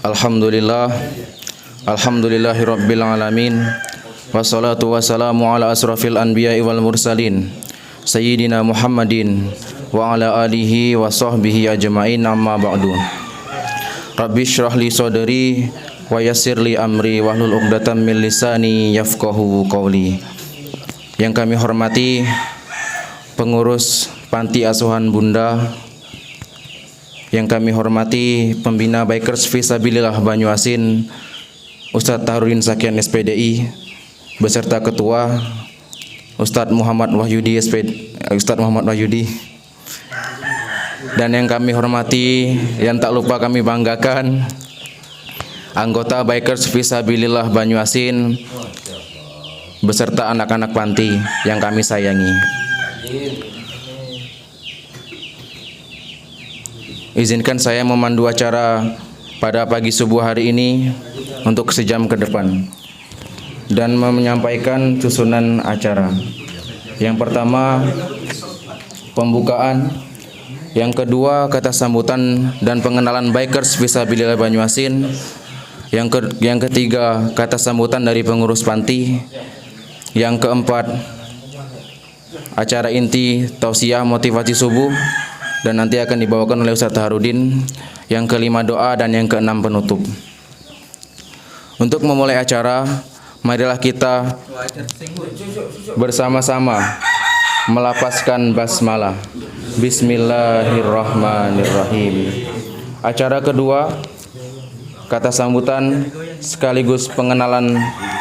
Alhamdulillah, alhamdulillahirabbil alamin. Wassalatu wassalamu ala asrafil anbiya'i wal mursalin sayyidina Muhammadin wa ala alihi wa sahbihi ajma'in, amma ba'du. Rabbi shrah li sadri wa yassir li amri wahlul 'uqdatam min lisani yafqahu qawli. Yang kami hormati pengurus Panti Asuhan Bunda, yang kami hormati pembina Bikers Fisabilillah Banyuasin Ustadz Tahrudin Sakian SPDI beserta Ketua Ustadz Muhammad Wahyudi dan yang kami hormati, yang tak lupa kami banggakan, anggota Bikers Fisabilillah Banyuasin beserta anak-anak panti yang kami sayangi. Izinkan saya memandu acara pada pagi subuh hari ini untuk sejam ke depan dan menyampaikan susunan acara. Yang pertama, pembukaan. Yang kedua, kata sambutan dan pengenalan Bikers Fisabilillah Banyuasin. Yang ketiga, kata sambutan dari pengurus panti. Yang keempat, acara inti tausiah motivasi subuh dan nanti akan dibawakan oleh Ustadz Tahrudin. Yang kelima, doa, dan yang keenam, penutup. Untuk memulai acara, marilah kita bersama-sama melafazkan basmalah. Bismillahirrahmanirrahim. Acara kedua, kata sambutan sekaligus pengenalan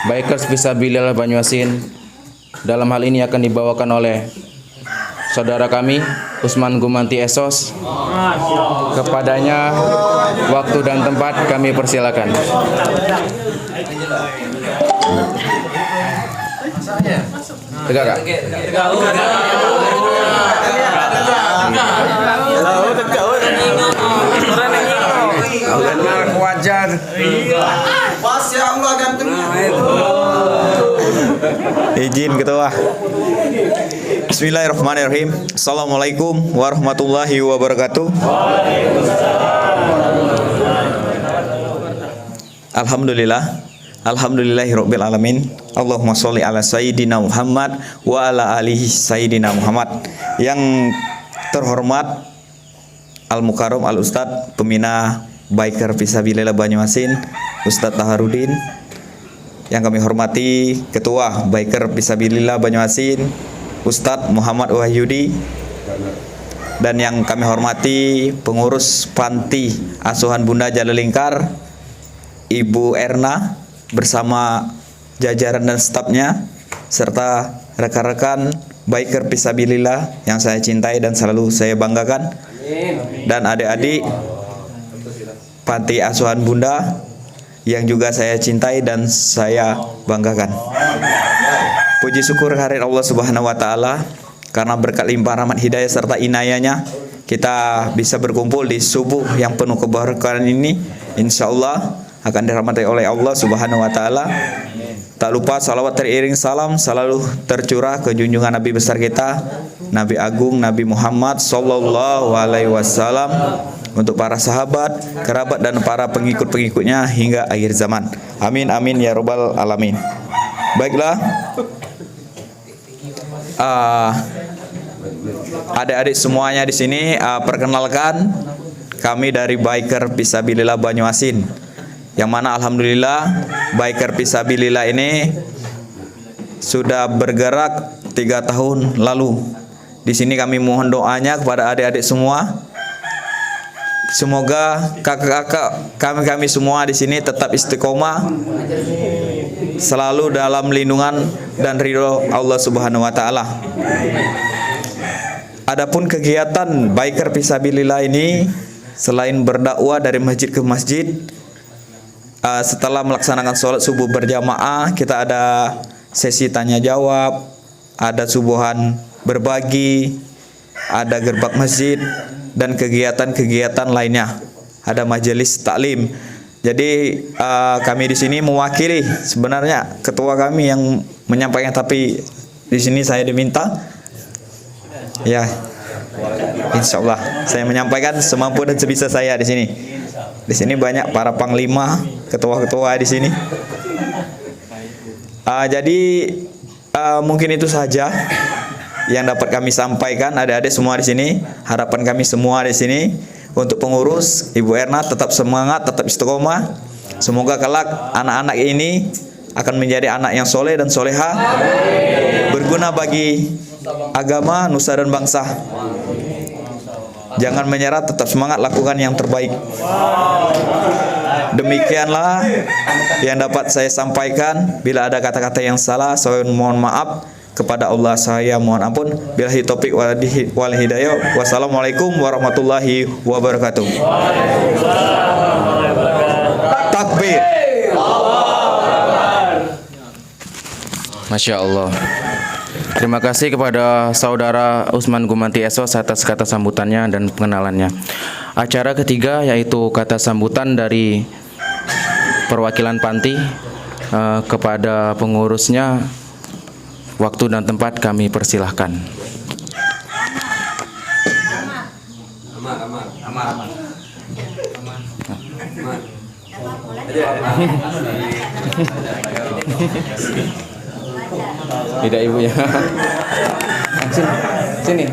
Bikers Fisabilillah Banyuasin. Dalam hal ini akan dibawakan oleh saudara kami Usman Gumanti Esos. Kepadanya waktu dan tempat kami persilakan. Tegak Kak. Wajar. Masya Allah gantengnya. Izin ketua. Bismillahirrahmanirrahim. Assalamualaikum warahmatullahi wabarakatuh. Alhamdulillah. Alhamdulillahirabbil alamin. Allahumma sholli ala sayyidina Muhammad wa ala alihi sayyidina Muhammad. Yang terhormat Al-Mukarram Al-Ustadz Pembina Biker Fisabilillah Banyuasin Ustadz Tahrudin. Yang kami hormati Ketua Biker Fisabilillah Banyuasin Ustadz Muhammad Wahyudi. Dan yang kami hormati pengurus Panti Asuhan Bunda Jalalingkar Ibu Erna bersama jajaran dan stafnya serta rekan-rekan Biker Fisabilillah yang saya cintai dan selalu saya banggakan, dan adik-adik Panti Asuhan Bunda yang juga saya cintai dan saya banggakan. Puji syukur kehadirat Allah Subhanahu wa taala, karena berkat limpahan rahmat hidayah serta inayahnya kita bisa berkumpul di subuh yang penuh keberkahan ini. Insyaallah akan dirahmati oleh Allah Subhanahu wa taala. Tak lupa salawat teriring salam selalu tercurah ke junjungan Nabi besar kita, Nabi Agung Nabi Muhammad sallallahu alaihi wasallam, untuk para sahabat, kerabat dan para pengikut-pengikutnya hingga akhir zaman. Amin amin ya rabbal alamin. Baiklah, adik-adik semuanya di sini, perkenalkan kami dari Biker Fisabilillah Banyuasin, yang mana alhamdulillah Biker Fisabilillah ini sudah bergerak 3 tahun lalu. Di sini kami mohon doanya kepada adik-adik semua. Semoga kakak-kakak kami semua di sini tetap istiqomah, selalu dalam lindungan dan ridho Allah Subhanahu wa taala. Adapun kegiatan Biker Fisabilillah ini, selain berdakwah dari masjid ke masjid, setelah melaksanakan sholat subuh berjamaah, kita ada sesi tanya jawab, ada subuhan berbagi, ada gerbak masjid, dan kegiatan-kegiatan lainnya. Ada majelis taklim. Jadi kami di sini mewakili, sebenarnya ketua kami yang menyampaikan, tapi di sini saya diminta Ya, insya Allah saya menyampaikan semampu dan sebisa saya di sini. Di sini banyak para panglima, ketua-ketua di sini. Jadi mungkin itu saja yang dapat kami sampaikan. Adik-adik semua di sini, harapan kami semua di sini untuk pengurus Ibu Erna tetap semangat, tetap istiqomah. Semoga kelak anak-anak ini akan menjadi anak yang soleh dan soleha, berguna bagi agama, nusa dan bangsa. Jangan menyerah, tetap semangat, lakukan yang terbaik. Demikianlah yang dapat saya sampaikan. Bila ada kata-kata yang salah, saya mohon maaf. Kepada Allah saya mohon ampun. Billahi taufiq wal hidayah. Wassalamualaikum warahmatullahi wabarakatuh. Takbir. Masya Allah. Terima kasih kepada Saudara Usman Gumanti Esos atas kata sambutannya dan pengenalannya. Acara ketiga yaitu kata sambutan dari perwakilan panti kepada pengurusnya. Waktu dan tempat kami persilahkan. Tidak ibunya. Sini.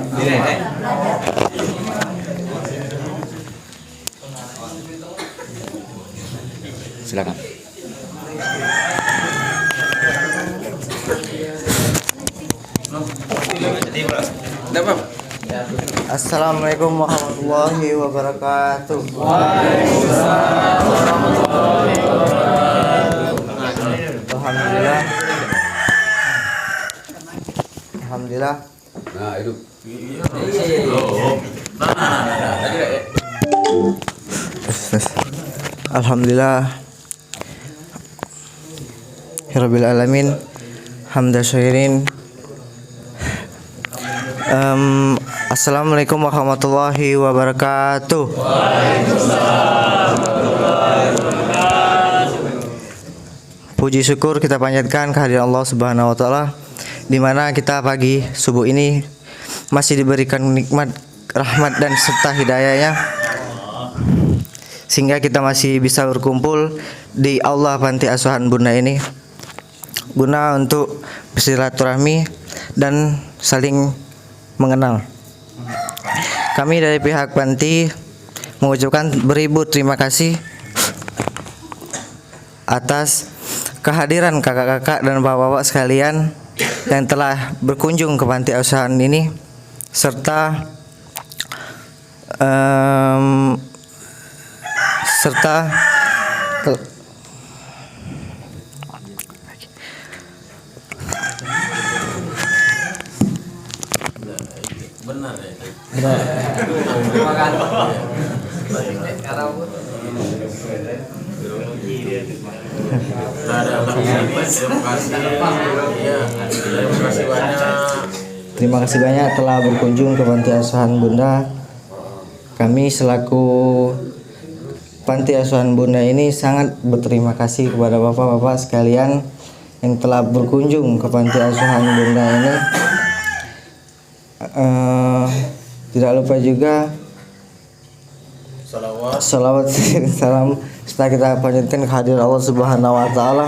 Silakan. Assalamualaikum warahmatullahi wabarakatuh. Alhamdulillah. Nah, itu. Alhamdulillah. Rabbil alamin. Hamdan syakirin. Assalamualaikum warahmatullahi wabarakatuh. Puji syukur kita panjatkan kehadiran Allah Subhanahu wa taala, di mana kita pagi subuh ini masih diberikan nikmat, rahmat dan serta hidayahnya, sehingga kita masih bisa berkumpul di aula panti asuhan Bunda ini guna untuk bersilaturahmi dan saling mengenal. Kami dari pihak panti mengucapkan beribu terima kasih atas kehadiran kakak-kakak dan bapak-bapak sekalian yang telah berkunjung ke panti asuhan ini, serta terima kasih banyak telah berkunjung ke panti asuhan Bunda. Kami selaku panti asuhan Bunda ini sangat berterima kasih kepada bapak-bapak sekalian yang telah berkunjung ke panti asuhan Bunda ini. Tidak lupa juga salawat salam setelah kita panjatkan kehadiran Allah Subhanahu wa taala,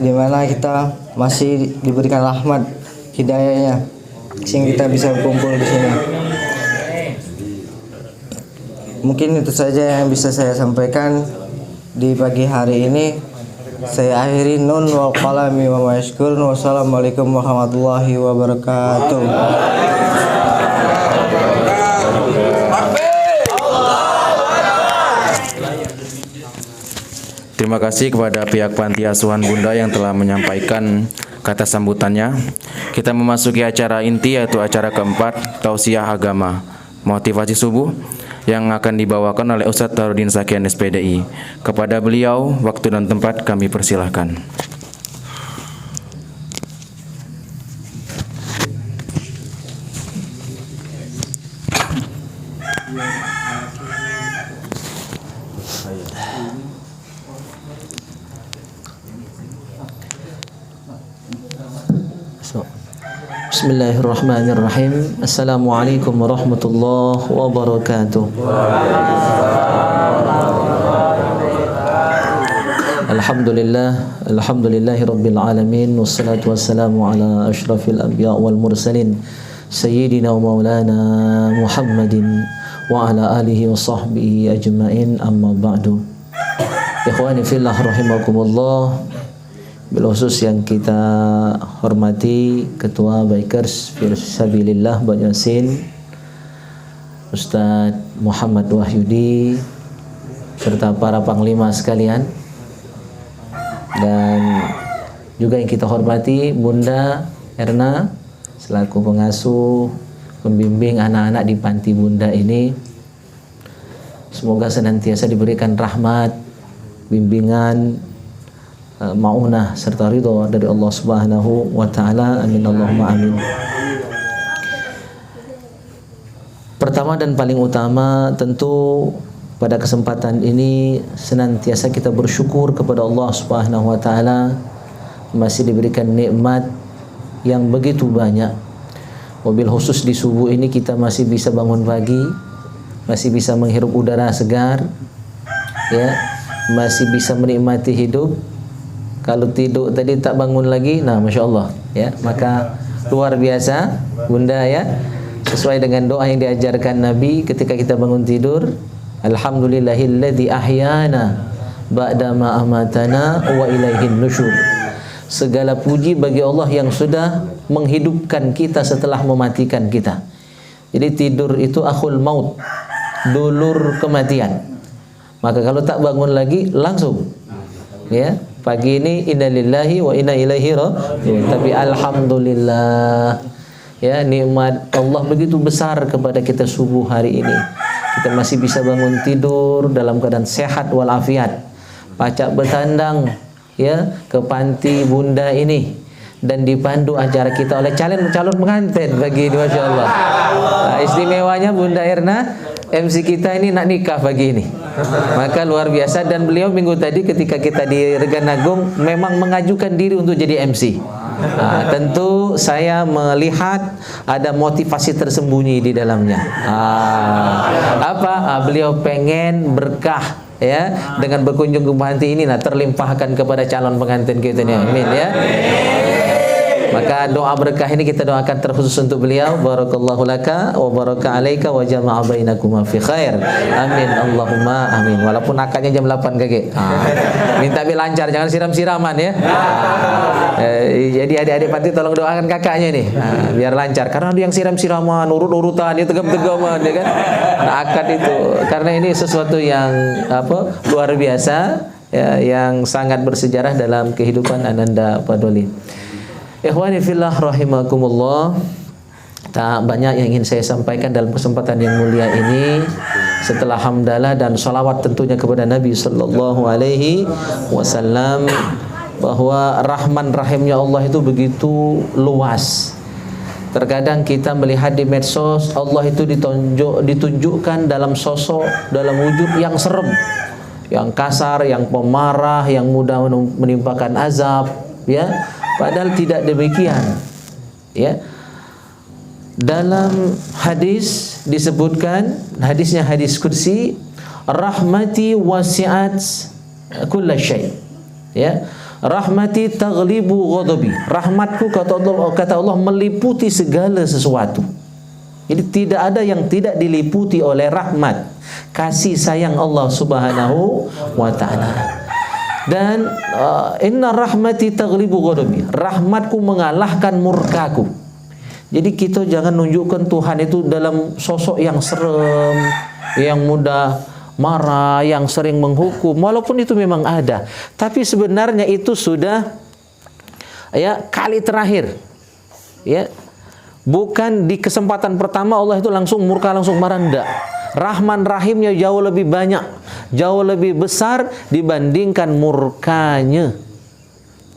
di mana kita masih diberikan rahmat hidayahnya sehingga kita bisa berkumpul di sini. Mungkin itu saja yang bisa saya sampaikan di pagi hari ini. Saya akhiri, nun wal qalami wa ma yashkurun. Wassalamualaikum warahmatullahi wabarakatuh. Terima kasih kepada pihak panti asuhan Bunda yang telah menyampaikan kata sambutannya. Kita memasuki acara inti, yaitu acara keempat, tausiah agama motivasi subuh, yang akan dibawakan oleh Ustadz Tarudin Sakian SPDI. Kepada beliau, waktu dan tempat kami persilahkan. Bismillahirrahmanirrahim. Assalamualaikum warahmatullahi wabarakatuh. Alhamdulillahi rabbil alamin, wassalatu wassalamu ala asyrafil anbiya wal mursalin sayyidina wa maulana Muhammadin wa ala alihi wa sahbihi ajma'in, amma ba'du. Ikhwani fillah rahimakumullah, bil khusus yang kita hormati Ketua Bikers Fisabilillah Banjarmasin Ustadz Muhammad Wahyudi, serta para panglima sekalian, dan juga yang kita hormati Bunda Erna selaku pengasuh pembimbing anak-anak di panti Bunda ini. Semoga senantiasa diberikan rahmat, bimbingan, maunah serta ridho dari Allah Subhanahu wa taala. Amin Allahumma amin. Pertama dan paling utama, tentu pada kesempatan ini senantiasa kita bersyukur kepada Allah Subhanahu wa taala, masih diberikan nikmat yang begitu banyak. Mobil khusus di subuh ini kita masih bisa bangun pagi, masih bisa menghirup udara segar, ya, masih bisa menikmati hidup. Kalau tidur tadi tak bangun lagi, nah masya Allah, ya, maka luar biasa Bunda, ya, sesuai dengan doa yang diajarkan Nabi ketika kita bangun tidur. Alhamdulillahilladzi ahyana ba'dama amatana wa ilaihin nusyur. Segala puji bagi Allah yang sudah menghidupkan kita setelah mematikan kita. Jadi tidur itu akhul maut, dulur kematian. Maka kalau tak bangun lagi langsung, ya, pagi ini inna lillahi wa inna ilaihi raji'un. Tapi alhamdulillah, ya, nikmat Allah begitu besar kepada kita subuh hari ini. Kita masih bisa bangun tidur dalam keadaan sehat walafiat, pacak bertandang, ya, ke panti Bunda ini, dan dipandu acara kita oleh calon pengantin pagi ini, masya Allah. Nah, istimewanya Bunda Erna, MC kita ini nak nikah pagi ini, maka luar biasa. Dan beliau minggu tadi ketika kita di Reganagung memang mengajukan diri untuk jadi MC. Nah, tentu saya melihat ada motivasi tersembunyi di dalamnya. Beliau pengen berkah, ya, dengan berkunjung ke panti ini, nah, terlimpahkan kepada calon pengantin kita ini. Amin, ya. Maka doa berkah ini kita doakan terkhusus untuk beliau. Barakallahu laka wa baraka alaika wa jama'a bainakuma fi khair. Amin Allahumma amin. Walaupun akadnya jam 8 kakek. Minta lancar, jangan siram-siraman, ya. Jadi adik-adik panti tolong doakan kakaknya nih, biar lancar. Karena dia yang siram-siraman, urut-urutan, dia tegam-tegaman, ya kan. Nah, akad itu karena ini sesuatu yang luar biasa, ya, yang sangat bersejarah dalam kehidupan Ananda Padoli. Ikhwani fillah rahimakumullah, tak banyak yang ingin saya sampaikan dalam kesempatan yang mulia ini. Setelah hamdalah dan salawat tentunya kepada Nabi sallallahu alaihi wasallam, bahwa rahman rahimnya Allah itu begitu luas. Terkadang kita melihat di medsos Allah itu ditunjukkan dalam sosok, dalam wujud yang serem, yang kasar, yang pemarah, yang mudah menimpakan azab, ya. Padahal tidak demikian, ya. Dalam hadis disebutkan, hadisnya hadis kursi, rahmati wasi'at kulla syai', ya. Rahmati taghlibu ghadabi. Rahmatku, kata Allah meliputi segala sesuatu. Jadi tidak ada yang tidak diliputi oleh rahmat, kasih sayang Allah Subhanahu wa taala. Dan inna rahmati taghlibu ghadabi, rahmatku mengalahkan murkaku. Jadi kita jangan nunjukkan Tuhan itu dalam sosok yang serem, yang mudah marah, yang sering menghukum. Walaupun itu memang ada, tapi sebenarnya itu sudah, ya, kali terakhir, ya. Bukan di kesempatan pertama Allah itu langsung murka, langsung marah, enggak. Rahman rahimnya jauh lebih banyak, jauh lebih besar dibandingkan murkanya,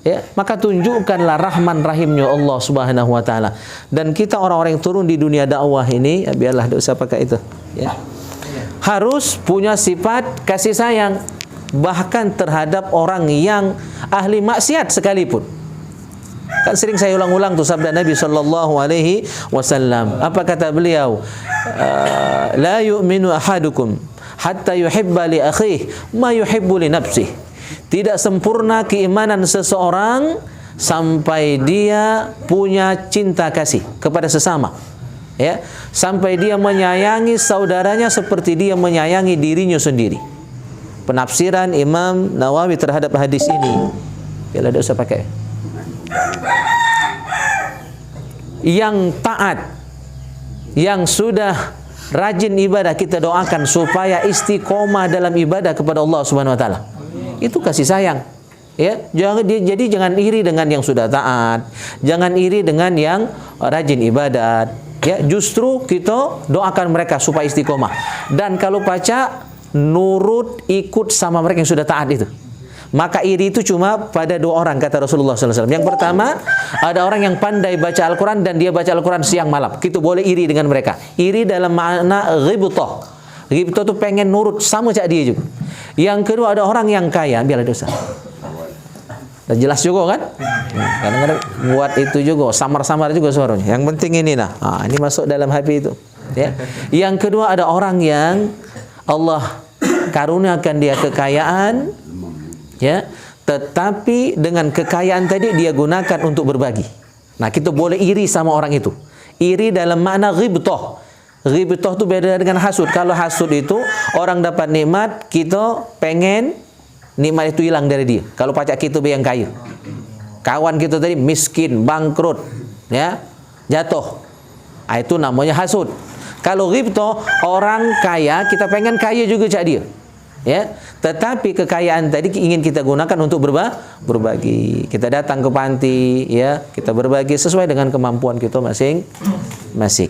ya. Maka tunjukkanlah rahman rahimnya Allah Subhanahu wa taala. Dan kita orang-orang yang turun di dunia dakwah ini, ya, biarlah tidak usah pakai itu, ya, harus punya sifat kasih sayang, bahkan terhadap orang yang ahli maksiat sekalipun. Kan sering saya ulang-ulang tuh sabda Nabi sallallahu alaihi wasallam. Apa kata beliau? La yu'minu ahadukum hatta yuhibba li akhihi ma yuhibbu li nafsihi. Tidak sempurna keimanan seseorang sampai dia punya cinta kasih kepada sesama. Ya, sampai dia menyayangi saudaranya seperti dia menyayangi dirinya sendiri. Penafsiran Imam Nawawi terhadap hadis ini. Bila tidak usah pakai. Yang taat, yang sudah rajin ibadah, kita doakan supaya istiqomah dalam ibadah kepada Allah Subhanahu wa taala. Itu kasih sayang. Ya, jadi jangan iri dengan yang sudah taat, jangan iri dengan yang rajin ibadat. Ya, justru kita doakan mereka supaya istiqomah. Dan kalau baca nurut ikut sama mereka yang sudah taat itu. Maka iri itu cuma pada dua orang kata Rasulullah SAW. Yang pertama, ada orang yang pandai baca Al-Quran dan dia baca Al-Quran siang malam. Kita boleh iri dengan mereka. Iri dalam makna ghibtah. Ghibtah itu pengen nurut sama cak dia juga. Yang kedua, ada orang yang kaya, biarlah dosa. Dan jelas juga kan? Kadang-kadang buat itu juga, samar-samar juga suaranya. Yang penting ini nah. Ini masuk dalam HP itu. Ya. Yang kedua, ada orang yang Allah karuniakan dia kekayaan, ya, tetapi dengan kekayaan tadi dia gunakan untuk berbagi. Nah, kita boleh iri sama orang itu. Iri dalam makna ghibtah. Ghibtah itu beda dengan hasud. Kalau hasud itu orang dapat nikmat, kita pengen nikmat itu hilang dari dia. Kalau pacak kita yang kaya, kawan kita tadi miskin, bangkrut, ya, jatuh. Itu namanya hasud. Kalau ghibtah, orang kaya, kita pengen kaya juga cak dia. Ya, tetapi kekayaan tadi ingin kita gunakan untuk berbagi. Kita datang ke panti, ya, kita berbagi sesuai dengan kemampuan kita masing-masing.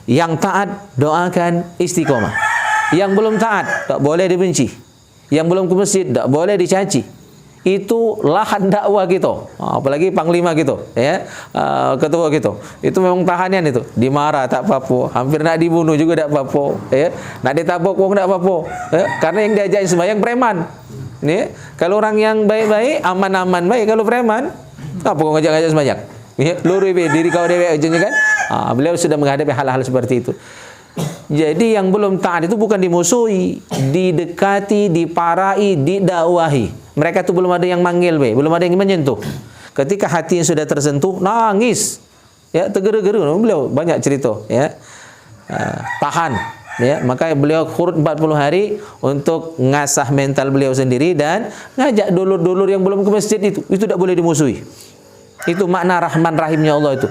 Yang taat doakan istiqomah. Yang belum taat tak boleh dibenci. Yang belum ke masjid tak boleh dicaci. Itu lahan dakwah kita. Apalagi panglima kita, ya, ketua kita. Itu memang tahanan itu. Dimarah tak apa-apa, hampir nak dibunuh juga tak apa-apa, ya. Nak ditabok wong tak apa-apa, ya. Karena yang diajak sembahyang preman. Ya. Kalau orang yang baik-baik, aman-aman baik. Kalau preman, apa kau ngajak-ngajak sembahyang? Ya, luri diri kau dewek aja kan? Beliau sudah menghadapi hal-hal seperti itu. Jadi yang belum taat itu bukan dimusuhi, didekati, diparai, didakwahi. Mereka itu belum ada yang manggil, belum ada yang menyentuh. Ketika hati yang sudah tersentuh, nangis, ya, tergeru-geru. Beliau banyak cerita, ya, tahan, ya. Maka beliau khurut 40 hari untuk ngasah mental beliau sendiri dan ngajak dulur-dulur yang belum ke masjid itu tidak boleh dimusuhi. Itu makna Rahman Rahimnya Allah itu.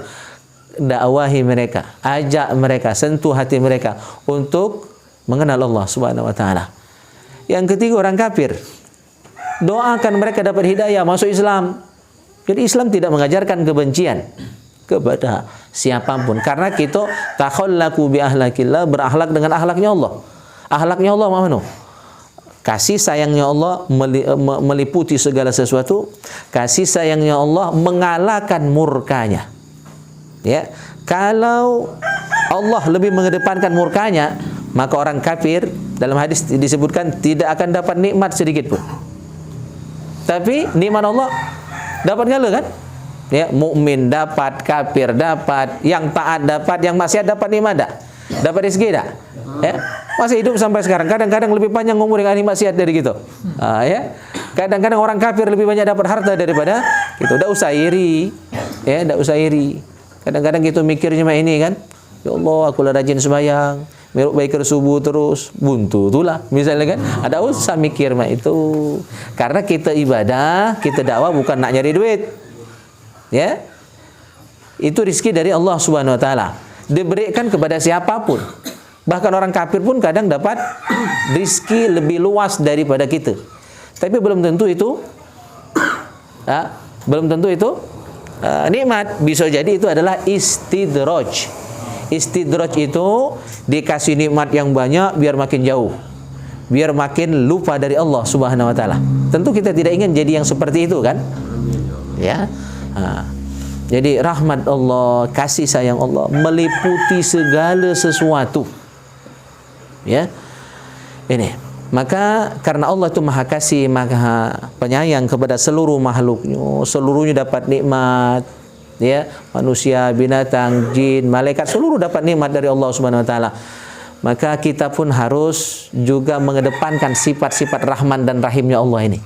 Dakwahi mereka, ajak mereka, sentuh hati mereka untuk mengenal Allah Subhanahu wa taala. Yang ketiga, orang kafir, doakan mereka dapat hidayah masuk Islam. Jadi Islam tidak mengajarkan kebencian kepada siapapun, karena kita takhallaku bi ahlakillah, berakhlak dengan akhlaknya Allah. Akhlaknya Allah mana? Kasih sayangnya Allah meliputi segala sesuatu. Kasih sayangnya Allah mengalahkan murkanya. Ya, kalau Allah lebih mengedepankan murkanya, maka orang kafir dalam hadis disebutkan tidak akan dapat nikmat sedikit pun. Tapi nikmat Allah dapat gala kan? Ya, mukmin dapat, kafir dapat, yang taat dapat, yang maksiat dapat nikmat dak? Dapat rezeki dak? Ya, masih hidup sampai sekarang. Kadang-kadang lebih panjang umur yang ahli maksiat dari gitu. Ya, kadang-kadang orang kafir lebih banyak dapat harta daripada kita. Tidak usah iri, ya, tidak usah iri. Kadang-kadang kita mikir cuma ini kan, ya Allah, aku lah rajin sembahyang, meruk baikir subuh terus, buntu itulah misalnya kan. Ada usah mikir mah itu. Karena kita ibadah, kita dakwah bukan nak nyari duit. Ya. Itu rezeki dari Allah Subhanahu wa taala. Diberikan kepada siapapun. Bahkan orang kafir pun kadang dapat rezeki lebih luas daripada kita. Tapi belum tentu itu nikmat. Bisa jadi itu adalah istidraj. Istidraj itu dikasih nikmat yang banyak biar makin jauh, biar makin lupa dari Allah Subhanahu wa taala. Tentu kita tidak ingin jadi yang seperti itu kan? Ya. Jadi rahmat Allah, kasih sayang Allah meliputi segala sesuatu. Ya. Ini. Maka karena Allah itu Maha Kasih, Maha Penyayang kepada seluruh makhluknya, seluruhnya dapat nikmat, ya, manusia, binatang, jin, malaikat, seluruh dapat nikmat dari Allah Subhanahu wa taala. Maka kita pun harus juga mengedepankan sifat-sifat Rahman dan Rahimnya Allah ini.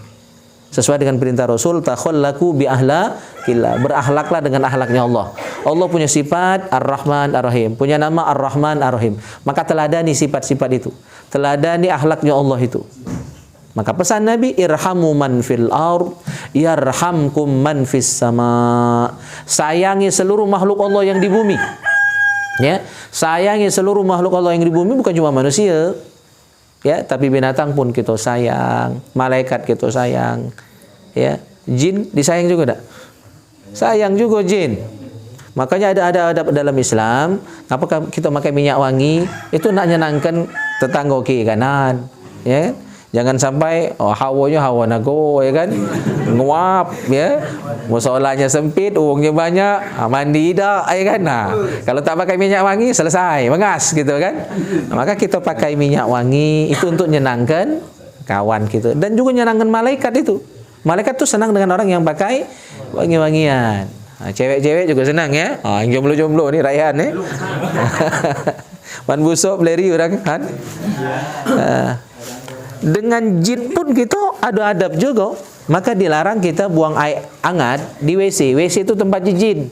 Sesuai dengan perintah Rasul, takhallaku bi ahlakillah, berakhlaklah dengan akhlaknya Allah. Allah punya sifat Ar-Rahman Ar-Rahim, punya nama Ar-Rahman Ar-Rahim. Maka teladani sifat-sifat itu, teladani akhlaknya Allah itu. Maka pesan Nabi, irhamu man fil ard yarhamkum man fis sama. Sayangi seluruh makhluk Allah yang di bumi. Ya, sayangi seluruh makhluk Allah yang di bumi, bukan cuma manusia. Ya, tapi binatang pun kita sayang, malaikat kita sayang, ya, jin disayang juga tak? Sayang juga jin. Makanya ada dalam Islam, apakah kita pakai minyak wangi itu nak nyenangkan tetangga kiri kanan, ya. Jangan sampai hawanya hawa nago, ya kan, nguap, ya, musolanya sempit, uangnya banyak, mandi dah, ya kan. Nah, kalau tak pakai minyak wangi selesai, mengas gitu kan. Maka kita pakai minyak wangi itu untuk nyenangkan kawan kita dan juga nyenangkan malaikat itu. Malaikat tuh senang dengan orang yang pakai wangi-wangian. Nah, cewek-cewek juga senang, ya. Yang jomblo-jomblo nih Raihan, ya. Man busuk beleri orang kan. Dengan jin pun kita ada adab juga. Maka dilarang kita buang air hangat di WC. WC itu tempatnya jin.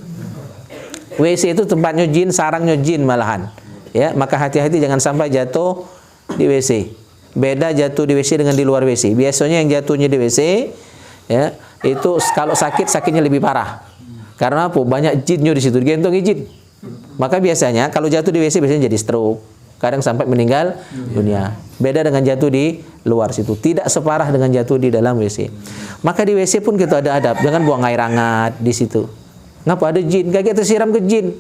WC itu tempatnya jin, sarangnya jin malahan. Ya, maka hati-hati jangan sampai jatuh di WC. Beda jatuh di WC dengan di luar WC. Biasanya yang jatuhnya di WC, ya, itu kalau sakitnya lebih parah. Karena apa? Banyak jinnya di situ, digentongi jin. Maka biasanya kalau jatuh di WC biasanya jadi stroke. Kadang sampai meninggal dunia. Beda dengan jatuh di luar situ. Tidak separah dengan jatuh di dalam WC. Maka di WC pun kita ada adab. Jangan buang air hangat di situ. Ngapa ada jin? Kayak kita siram ke jin.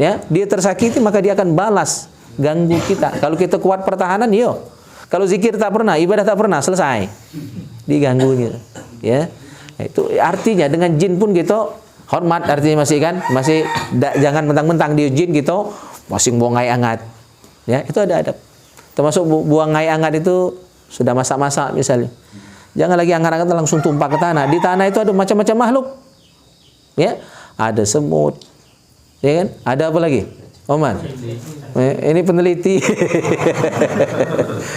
Ya, dia tersakiti maka dia akan balas ganggu kita. Kalau kita kuat pertahanan, yo. Kalau zikir tak pernah, ibadah tak pernah, selesai. Diganggunya. Ya. Itu artinya dengan jin pun kita hormat, artinya masih kan, jangan mentang-mentang dia jin gitu masih buang air hangat. Ya, itu ada adab. Termasuk buang air hangat itu sudah masak-masak misalnya. Jangan lagi hangat-hangat langsung tumpah ke tanah. Di tanah itu ada macam-macam makhluk. Ya, ada semut. Ya kan? Ada apa lagi? Oman. Ini peneliti.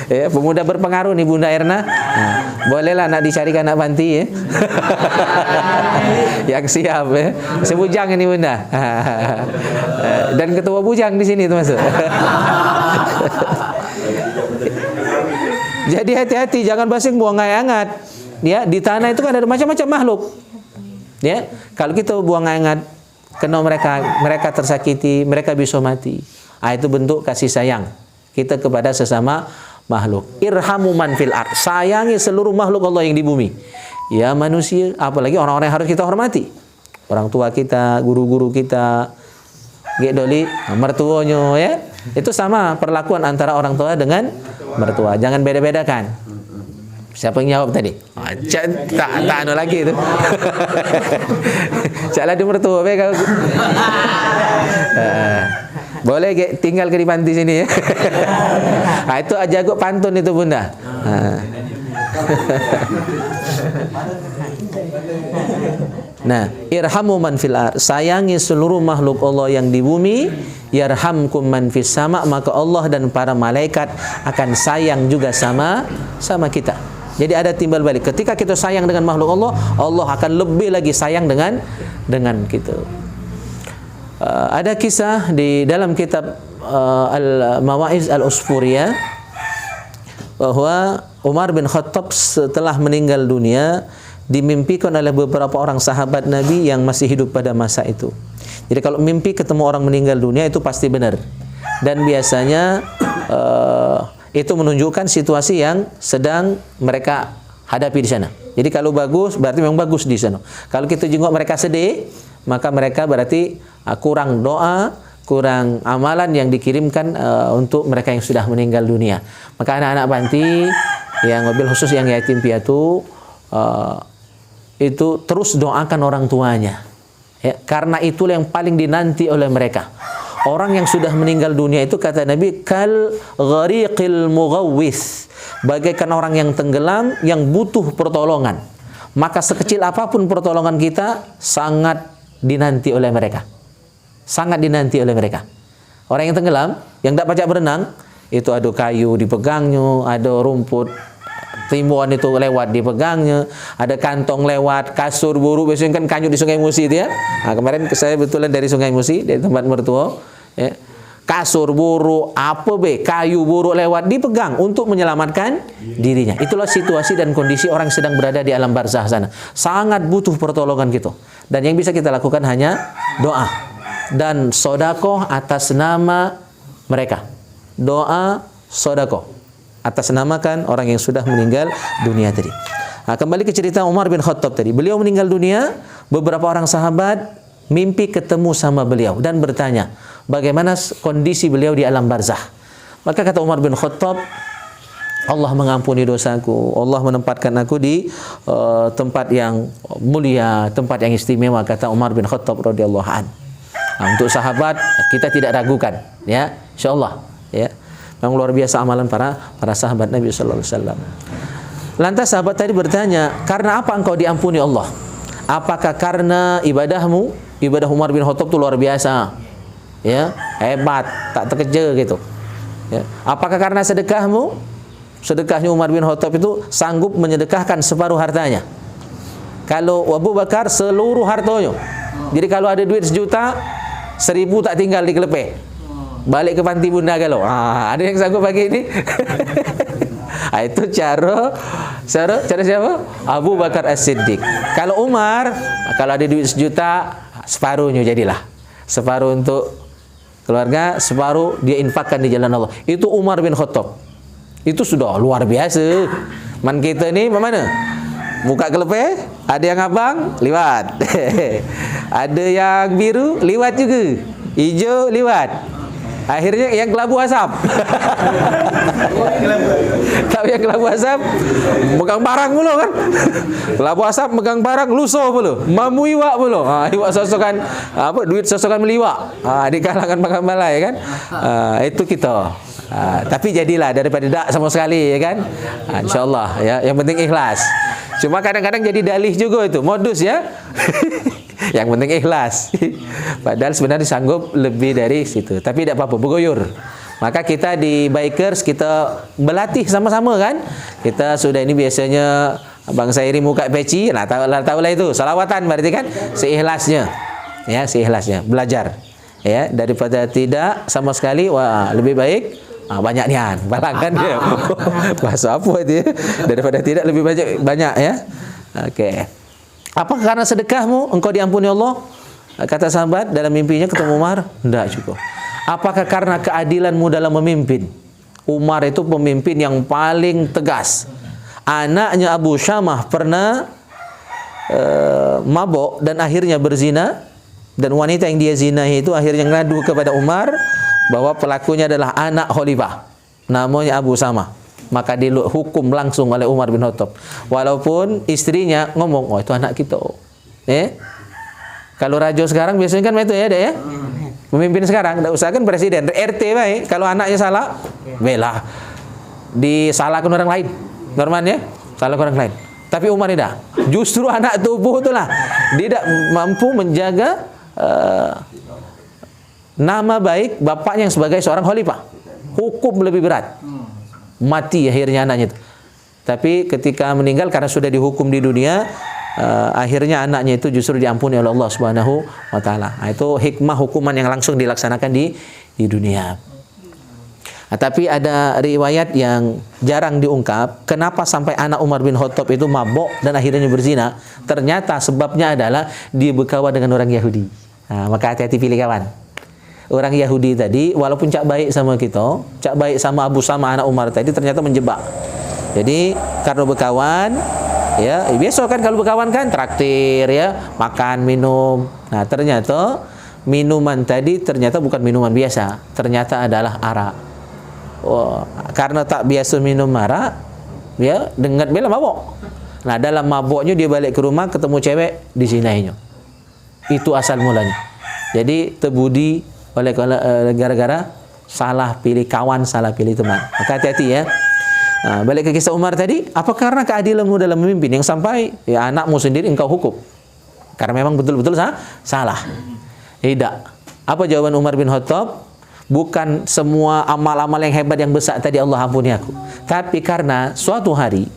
Ya, pemuda berpengaruh nih Bunda Erna. Nah, bolehlah nak dicarikan anak panti, ya. Yang siap, ya. Sebujang ini Bunda. Dan ketua bujang di sini termasuk. Jadi hati-hati, jangan basing buang air hangat. Ya, di tanah itu kan ada macam-macam makhluk. Ya, kalau kita buang air hangat, kena mereka tersakiti, mereka bisa mati. Itu bentuk kasih sayang kita kepada sesama makhluk. Irhamu man fil ard. Sayangi seluruh makhluk Allah yang di bumi. Ya, manusia, apalagi orang-orang yang harus kita hormati. Orang tua kita, guru-guru kita, gedoli, mertuanya, ya. Itu sama perlakuan antara orang tua dengan mertua. Jangan beda-bedakan. Siapa yang jawab tadi? Tak anu lagi itu. Caklah di mertua be kau. Boleh tinggal ke di panti sini, ya. Itu aja kok pantun itu Bunda. Nah, irhamu man fil ard. Sayangi seluruh makhluk Allah yang di bumi, yarhamkum man fis sama, maka Allah dan para malaikat akan sayang juga sama kita. Jadi ada timbal balik. Ketika kita sayang dengan makhluk Allah, Allah akan lebih lagi sayang dengan kita. Ada kisah di dalam kitab Al-Mawa'iz Al-Usfuriyah bahwa Umar bin Khattab setelah meninggal dunia dimimpikan oleh beberapa orang sahabat Nabi yang masih hidup pada masa itu. Jadi kalau mimpi ketemu orang meninggal dunia itu pasti benar. Dan biasanya itu menunjukkan situasi yang sedang mereka hadapi di sana. Jadi kalau bagus berarti memang bagus di sana. Kalau kita jenguk mereka sedih, maka mereka berarti kurang doa, kurang amalan yang dikirimkan untuk mereka yang sudah meninggal dunia. Maka anak-anak panti yang mobil khusus yang yatim piatu itu terus doakan orang tuanya. Ya, karena itulah yang paling dinanti oleh mereka. orang yang sudah meninggal dunia itu kata Nabi kal ghariqil mughawwis, bagaikan orang yang tenggelam yang butuh pertolongan. Maka sekecil apapun pertolongan kita sangat dinanti oleh mereka. Sangat dinanti oleh mereka. Orang yang tenggelam, yang tidak pacak berenang, itu ada kayu dipegangnya, ada rumput timuan itu lewat dipegangnya, ada kantong lewat, kasur buruk biasanya kan kanyut di Sungai Musi itu ya. Nah, kemarin saya betulan dari Sungai Musi, dari tempat mertua, ya. Kasur buruk, apa kayu buruk lewat dipegang untuk menyelamatkan dirinya. Itulah situasi dan kondisi orang sedang berada di alam barzah sana. Sangat butuh pertolongan gitu. Dan yang bisa kita lakukan hanya doa dan sodakoh atas nama mereka. Doa, sodakoh atas namakan orang yang sudah meninggal dunia tadi. Nah, kembali ke cerita Umar bin Khattab tadi. Beliau meninggal dunia, beberapa orang sahabat mimpi ketemu sama beliau dan bertanya, bagaimana kondisi beliau di alam barzah. Maka kata Umar bin Khattab, Allah mengampuni dosaku, Allah menempatkan aku di tempat yang mulia, tempat yang istimewa, kata Umar bin Khattab radhiyallahu an. Nah, untuk sahabat kita tidak ragukan, ya, insyaallah, ya. Yang luar biasa amalan para sahabat Nabi sallallahu alaihi wasallam. Lantas sahabat tadi bertanya, karena apa engkau diampuni Allah? Apakah karena ibadahmu? Ibadah Umar bin Khattab itu luar biasa, ya, hebat, tak terkejar gitu, ya. Apakah karena sedekahmu? Sedekahnya Umar bin Khattab itu sanggup menyedekahkan separuh hartanya. Kalau Abu Bakar seluruh hartanya. Jadi kalau ada duit 1 juta, 1.000 tak tinggal di kelepeh, balik ke panti bunda kalau. Ada yang sanggup bagi ini? Itu cara siapa? Abu Bakar As-Siddiq. Kalau Umar, kalau ada duit 1 juta, separuhnya jadilah. Separuh untuk keluarga, separuh dia infakkan di jalan Allah. Itu Umar bin Khattab. Itu sudah luar biasa. Man kita ni mana? Muka kelepeh, ada yang abang, liwat. Ada yang biru, liwat juga. Hijau, liwat. Akhirnya yang kelabu asap. Tahu yang kelabu asap? Megang barang mulu kan? Kelabu asap megang barang, lusuh mulu. Mamu iwak mulu. Iwak sosokan apa? Duit sosokan meliwak. Di kalangan makan balai kan? Itu kita. Tapi jadilah daripada tak sama sekali, ya kan? InsyaAllah, ya. Yang penting ikhlas. Cuma kadang-kadang jadi dalih juga itu, modus ya. Yang penting ikhlas. Padahal sebenarnya sanggup lebih dari situ. Tapi tidak apa-apa, bergoyor. Maka kita di Bikers kita berlatih sama-sama kan. Kita sudah ini biasanya Abang Sairi muka peci, nah tahulah itu salawatan berarti kan seikhlasnya. Ya, seikhlasnya belajar. Ya, daripada tidak sama sekali, wah lebih baik banyak nian, balangan dia. Bahasa apa dia? Daripada tidak lebih banyak ya. Oke. Apakah karena sedekahmu engkau diampuni Allah? Kata sahabat dalam mimpinya ketemu Umar, tidak juga. Apakah karena keadilanmu dalam memimpin? Umar itu pemimpin yang paling tegas. Anaknya Abu Syamah pernah mabok dan akhirnya berzina, dan wanita yang dia zinahi itu akhirnya ngadu kepada Umar bahwa pelakunya adalah anak khalifah, namanya Abu Syamah. Maka dihukum langsung oleh Umar bin Khattab. Walaupun istrinya ngomong, oh itu anak kita. Kalau raja sekarang biasanya kan itu ya, deh ya. Pemimpin sekarang, tidak usah kan presiden, RT baik. Kalau anaknya salah, bela. Disalahkan orang lain. Normal ya, salahkan orang lain. Tapi Umar tidak. Justru anak tubuh itulah tidak mampu menjaga nama baik bapaknya yang sebagai seorang khalifah. Hukum lebih berat. Mati akhirnya anaknya itu. Tapi ketika meninggal karena sudah dihukum di dunia, akhirnya anaknya itu justru diampuni oleh Allah Subhanahu wa taala. Itu hikmah hukuman yang langsung dilaksanakan di dunia. Tapi ada riwayat yang jarang diungkap, kenapa sampai anak Umar bin Khattab itu mabok dan akhirnya berzina. Ternyata sebabnya adalah dia berkawan dengan orang Yahudi. Maka hati-hati pilih kawan. Orang Yahudi tadi walaupun cak baik sama kita, cak baik sama Abu Sama anak Umar tadi, ternyata menjebak. Jadi karena berkawan, ya biasa kan kalau berkawan kan traktir ya, makan minum. Nah ternyata minuman tadi ternyata bukan minuman biasa, ternyata adalah arak. Karena tak biasa minum arak, ya dengan bela mabok. Nah dalam maboknya dia balik ke rumah ketemu cewek, disinahinya. Itu asal mulanya. Jadi terbudi gara-gara salah pilih kawan, salah pilih teman. Maka hati-hati ya. Balik ke kisah Umar tadi, apa karena keadilanmu dalam memimpin yang sampai ya anakmu sendiri engkau hukum? Karena memang betul-betul salah. Tidak. Apa jawaban Umar bin Khattab? Bukan semua amal-amal yang hebat yang besar tadi Allah ampuni aku. Tapi karena suatu hari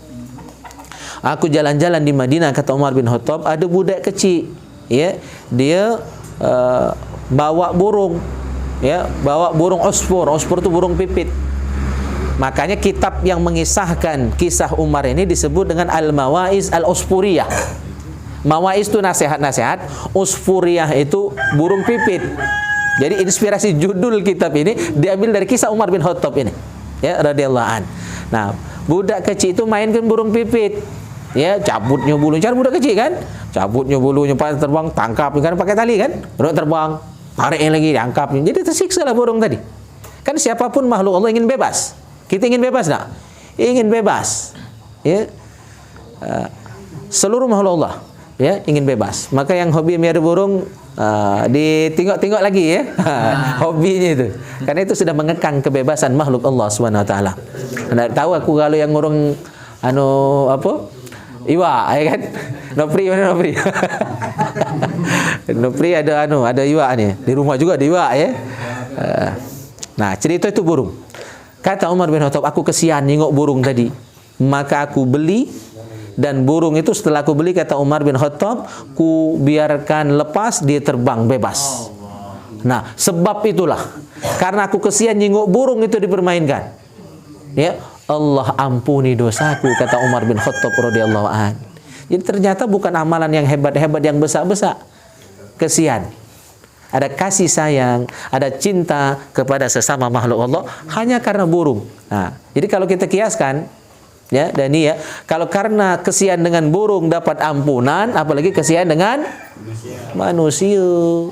aku jalan-jalan di Madinah, kata Umar bin Khattab, ada budak kecil, ya, dia bawa burung, ya, bawa burung ospor. Ospor itu burung pipit. Makanya kitab yang mengisahkan kisah Umar ini disebut dengan Al-Mawaiz Al-Ospuriyah. Mawaiz itu nasihat-nasihat, Ospuriyah itu burung pipit. Jadi inspirasi judul kitab ini diambil dari kisah Umar bin Khattab ini, ya, radhiyallahu an. Nah, budak kecil itu mainkan burung pipit, ya, cabutnya bulunya, cara budak kecil kan, cabutnya bulunya, pas terbang tangkap kan pakai tali kan, burung terbang, tarik lagi, diangkap, jadi tersiksa lah burung tadi. Kan siapapun makhluk Allah ingin bebas. Kita ingin bebas tak? Ingin bebas, ya. Seluruh makhluk Allah, ya, ingin bebas. Maka yang hobi melihara burung ditingok-tingok lagi, ya. Hobinya itu. Karena itu sudah mengekang kebebasan makhluk Allah Subhanahu wa taala. Anda tahu aku kalau yang ngurung iwa, ya kan? Nopri mana Nopri? Nopri ada iwa nih. Di rumah juga ada iwa, ya. Nah, cerita itu burung. Kata Umar bin Khattab, aku kesian nengok burung tadi. Maka aku beli, dan burung itu setelah aku beli, kata Umar bin Khattab, ku biarkan lepas, dia terbang bebas. Nah, sebab itulah, karena aku kesian nengok burung itu dipermainkan, ya, Allah ampuni dosaku, kata Umar bin Khattab radhiyallahu an. Jadi ternyata bukan amalan yang hebat-hebat, yang besar-besar. Kesian. Ada kasih sayang, ada cinta kepada sesama makhluk Allah hanya karena burung. Nah, jadi kalau kita kiaskan, ya, dan ya, kalau karena kesian dengan burung dapat ampunan, apalagi kesian dengan manusia,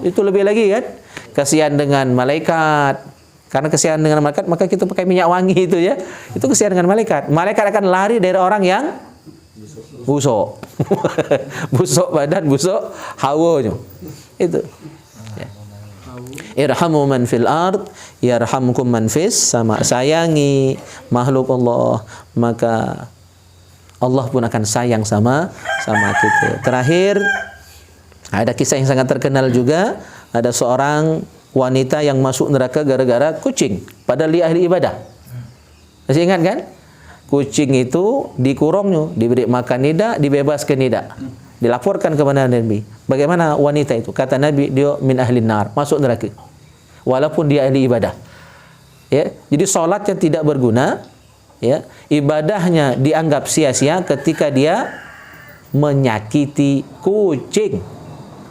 itu lebih lagi kan? Kesian dengan malaikat. Karena kesian dengan malaikat, maka kita pakai minyak wangi itu, ya. Itu kesian dengan malaikat. Malaikat akan lari dari orang yang busuk. Busuk badan, busuk hawanya. Itu. Irhamu man fil ard yarhamkum man fis sama. Sayangi makhluk Allah, maka Allah pun akan sayang sama kita. Terakhir, ada kisah yang sangat terkenal juga. Ada seorang wanita yang masuk neraka gara-gara kucing, padahal dia ahli ibadah. Masih ingat kan? Kucing itu dikurungnya, diberi makan tidak, dibebaskan tidak. Dilaporkan kepada Nabi. Bagaimana wanita itu? Kata Nabi, dia min ahli nar, masuk neraka. Walaupun dia ahli ibadah. Ya, jadi salatnya tidak berguna, ya. Ibadahnya dianggap sia-sia ketika dia menyakiti kucing.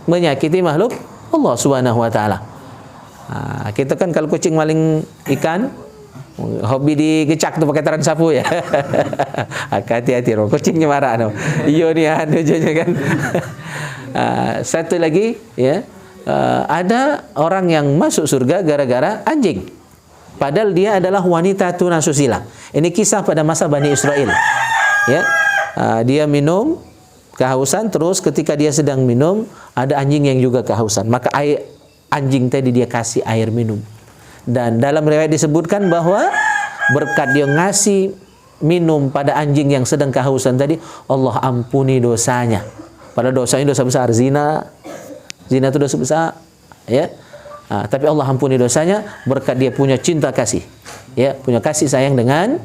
Menyakiti makhluk Allah Subhanahu wa taala. Kita kan kalau kucing maling ikan, hobi digecak tu pakai taran sapu, ya. Hati-hati, kucingnya marah no. Iyo ni kan. Satu lagi, ya, ada orang yang masuk surga gara-gara anjing, padahal dia adalah wanita tunasusila. Ini kisah pada masa Bani Israel, ya. Dia minum kehausan, terus ketika dia sedang minum ada anjing yang juga kehausan, maka anjing tadi dia kasih air minum. Dan dalam riwayat disebutkan bahwa berkat dia ngasih minum pada anjing yang sedang kehausan tadi, Allah ampuni dosanya. Padahal dosanya dosa besar, zina itu dosa besar, ya. Tapi Allah ampuni dosanya berkat dia punya cinta kasih, ya, punya kasih sayang dengan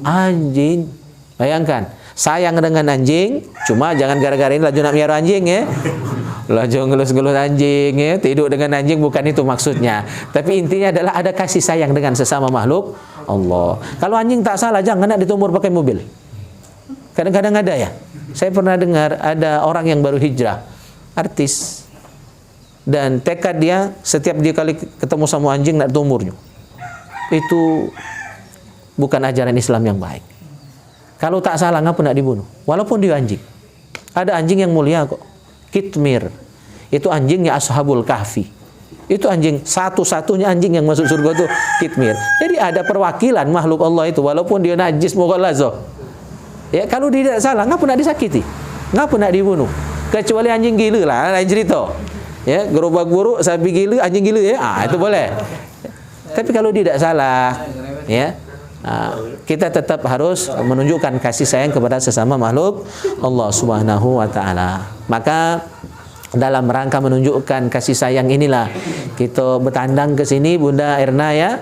anjing. Bayangkan, sayang dengan anjing, cuma jangan gara-gara ini laju nak miara anjing, ya. Laju ngelus-ngelus anjing, ya, tidur dengan anjing, bukan itu maksudnya. Tapi intinya adalah ada kasih sayang dengan sesama makhluk Allah. Kalau anjing tak salah, jangan nak ditumur pakai mobil. Kadang-kadang ada, ya. Saya pernah dengar ada orang yang baru hijrah, artis, dan tekad dia setiap dia kali ketemu sama anjing nak tumurnya. Itu bukan ajaran Islam yang baik. Kalau tak salah, ngapa nak dibunuh? Walaupun dia anjing. Ada anjing yang mulia kok. Kitmir. Itu anjingnya Ashabul Kahfi. Itu anjing, satu-satunya anjing yang masuk surga itu Kitmir. Jadi ada perwakilan makhluk Allah itu, walaupun dia najis mughallazoh. Ya, kalau dia tidak salah, ngapa nak disakiti? Ngapa nak dibunuh? Kecuali anjing gila lah, lain cerita. ya, gerobak buruk, sapi gila, anjing gila ya. Itu boleh. Tapi kalau tidak salah, ya, kita tetap harus menunjukkan kasih sayang kepada sesama makhluk Allah Subhanahu wa taala. Maka dalam rangka menunjukkan kasih sayang inilah kita bertandang ke sini Bunda Erna ya,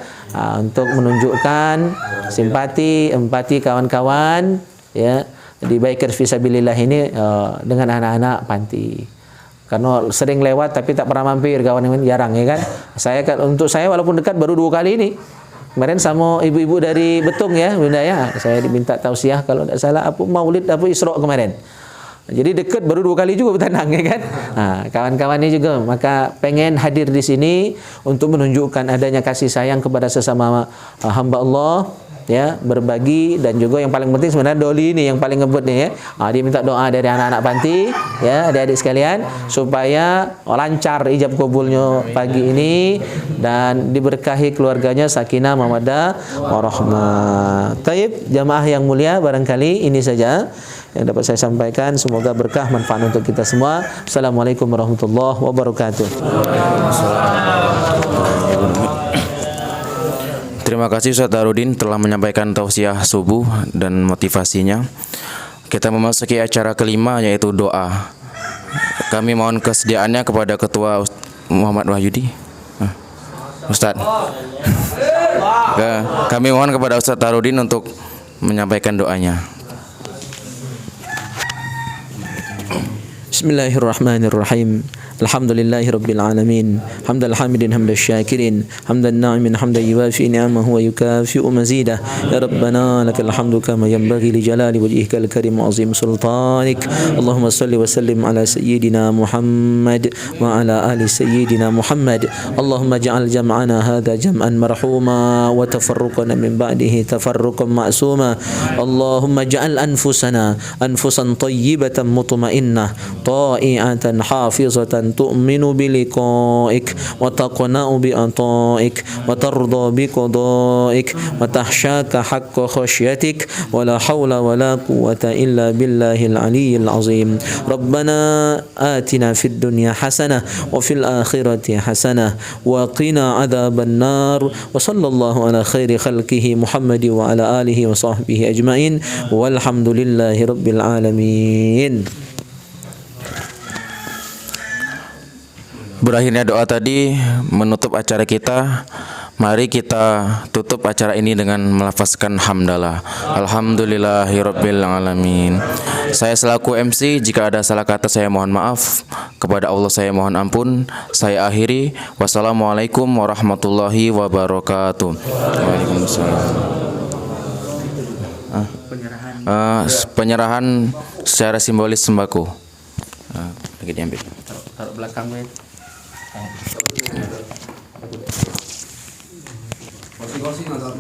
untuk menunjukkan simpati, empati kawan-kawan ya di Bikers Fisabilillah ini dengan anak-anak panti. Karena sering lewat tapi tak pernah mampir, kawan-kawan jarang ya kan. Untuk saya walaupun dekat baru 2 kali ini. Kemarin sama ibu-ibu dari Betung ya Bunda ya, saya diminta tausiah kalau tidak salah apa Maulid apa Isra kemarin. Jadi dekat baru 2 kali juga bertandang ya kan. Kawan-kawan ini juga maka pengen hadir di sini untuk menunjukkan adanya kasih sayang kepada sesama hamba Allah ya, berbagi, dan juga yang paling penting sebenarnya Doli ini yang paling ngebut nih ya. Dia minta doa dari anak-anak panti ya, adik-adik sekalian supaya lancar ijab kabulnya pagi ini dan diberkahi keluarganya sakinah mawaddah warahmah. Taib jamaah yang mulia, barangkali ini saja yang dapat saya sampaikan, semoga berkah manfaat untuk kita semua. Assalamualaikum warahmatullahi wabarakatuh. Terima kasih Ustaz Darudin telah menyampaikan tausiah subuh dan motivasinya. Kita memasuki acara kelima yaitu doa. Kami mohon kesediaannya kepada Ketua Muhammad Wahyudi. Ustaz. Kami mohon kepada Ustaz Darudin untuk menyampaikan doanya. Bismillahirrahmanirrahim. Alhamdulillahi rabbil alamin. Hamdal hamidin hamdal syakirin. Hamdan na'imin hamdan yuwafi ni'amahu wa yukafi'u mazidah. Ya Rabbana lakal hamdu kama yanbaghi li jalali wajhikal karim wa azim sultanik. Allahumma salli wa sallim ala sayyidina Muhammad wa ala ali sayyidina Muhammad. Allahumma ja'al jam'ana hadha jam'an marhuma wa tafarruqana min ba'dihi tafarruqan ma'suma. Allahumma ja'al anfusan tayyibatan mutmainnah ta'i'atan hafizatan تؤمن بلقائك وتقنع بأطائك وترضى بقضائك وتخشاك حق خشيتك ولا حول ولا قوة إلا بالله العلي العظيم. ربنا آتنا في الدنيا حسنة وفي الآخرة حسنة وقنا عذاب النار. وصلى الله على خير خلقه محمد وعلى آله وصحبه أجمعين والحمد لله رب العالمين. Berakhirnya doa tadi menutup acara kita. Mari kita tutup acara ini dengan melafazkan hamdalah. Alhamdulillahirabbil alamin. Saya selaku MC, jika ada salah kata saya mohon maaf. Kepada Allah saya mohon ampun. Saya akhiri. Wassalamualaikum warahmatullahi wabarakatuh. Waalaikumsalam. Penyerahan secara simbolis sembako. Lagi diambil. Taruh belakang gue. Masing-masing ada